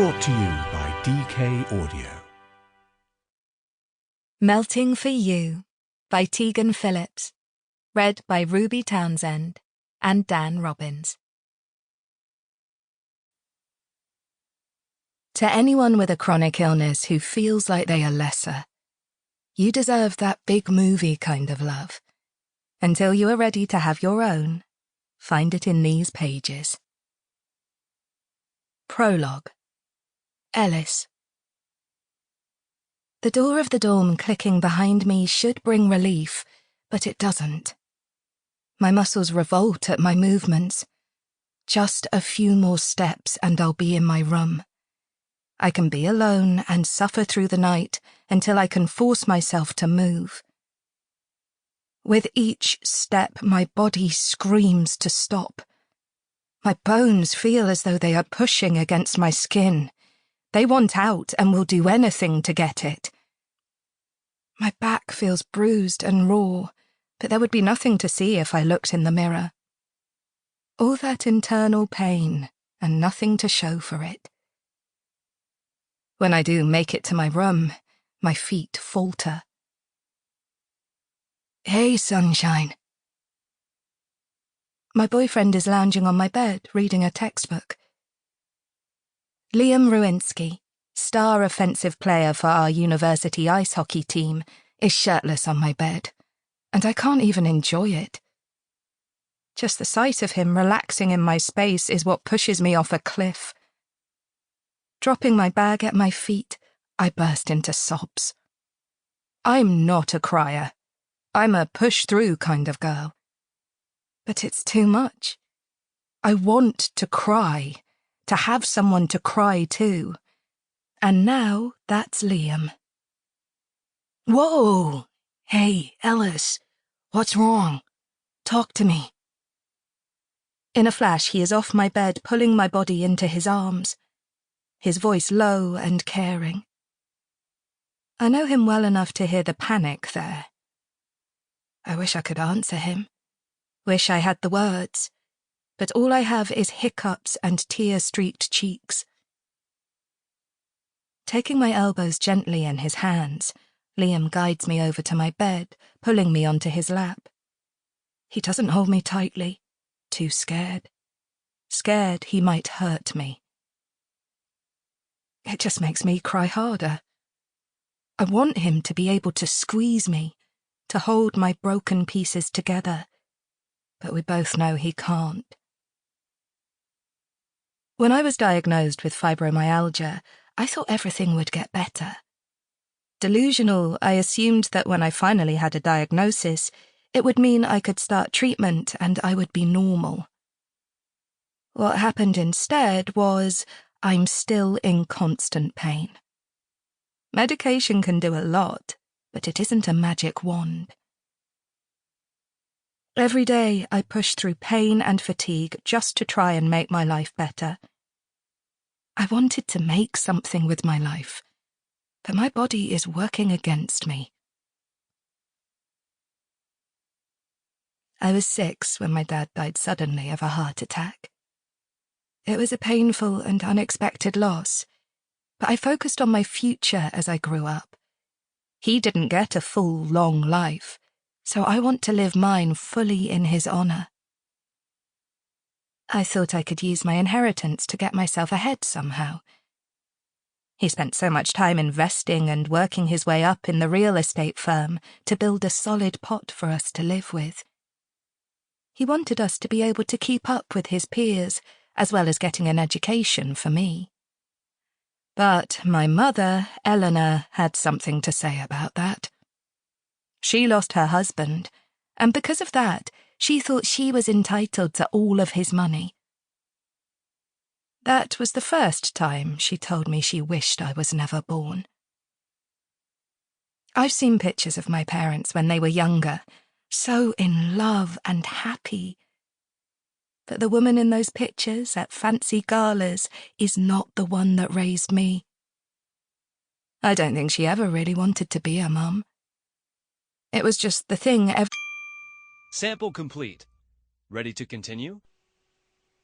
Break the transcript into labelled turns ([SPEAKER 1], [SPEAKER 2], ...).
[SPEAKER 1] Brought to you by DK Audio.
[SPEAKER 2] Melting for You by Tegan Phillips. Read by Ruby Townsend and Dan Robbins. To anyone with a chronic illness who feels like they are lesser, you deserve that big movie kind of love. Until you are ready to have your own, find it in these pages. Prologue. Ellis. The door of the dorm clicking behind me should bring relief, but it doesn't. My muscles revolt at my movements. Just a few more steps and I'll be in my room. I can be alone and suffer through the night until I can force myself to move. With each step, my body screams to stop. My bones feel as though they are pushing against my skin. They want out and will do anything to get it. My back feels bruised and raw, but there would be nothing to see if I looked in the mirror. All that internal pain and nothing to show for it. When I do make it to my room, my feet falter. Hey, sunshine. My boyfriend is lounging on my bed, reading a textbook. Liam Ruinsky, star offensive player for our university ice hockey team, is shirtless on my bed, and I can't even enjoy it. Just the sight of him relaxing in my space is what pushes me off a cliff. Dropping my bag at my feet, I burst into sobs. I'm not a crier. I'm a push-through kind of girl. But it's too much. I want to cry, to have someone to cry to. And now that's Liam. Whoa! Hey, Ellis. What's wrong? Talk to me. In a flash, he is off my bed, pulling my body into his arms. His voice low and caring. I know him well enough to hear the panic there. I wish I could answer him. Wish I had the words. But all I have is hiccups and tear-streaked cheeks. Taking my elbows gently in his hands, Liam guides me over to my bed, pulling me onto his lap. He doesn't hold me tightly. Too scared. Scared he might hurt me. It just makes me cry harder. I want him to be able to squeeze me, to hold my broken pieces together, but we both know he can't. When I was diagnosed with fibromyalgia, I thought everything would get better. Delusional, I assumed that when I finally had a diagnosis, it would mean I could start treatment and I would be normal. What happened instead was I'm still in constant pain. Medication can do a lot, but it isn't a magic wand. Every day I push through pain and fatigue just to try and make my life better. I wanted to make something with my life, but my body is working against me. I was 6 when my dad died suddenly of a heart attack. It was a painful and unexpected loss, but I focused on my future as I grew up. He didn't get a full, long life, so I want to live mine fully in his honor. I thought I could use my inheritance to get myself ahead somehow. He spent so much time investing and working his way up in the real estate firm to build a solid pot for us to live with. He wanted us to be able to keep up with his peers, as well as getting an education for me. But my mother, Eleanor, had something to say about that. She lost her husband, and because of that, she thought she was entitled to all of his money. That was the first time she told me she wished I was never born. I've seen pictures of my parents when they were younger, so in love and happy. But the woman in those pictures at fancy galas is not the one that raised me. I don't think she ever really wanted to be a mum. It was just the thing
[SPEAKER 3] Sample complete. Ready to continue?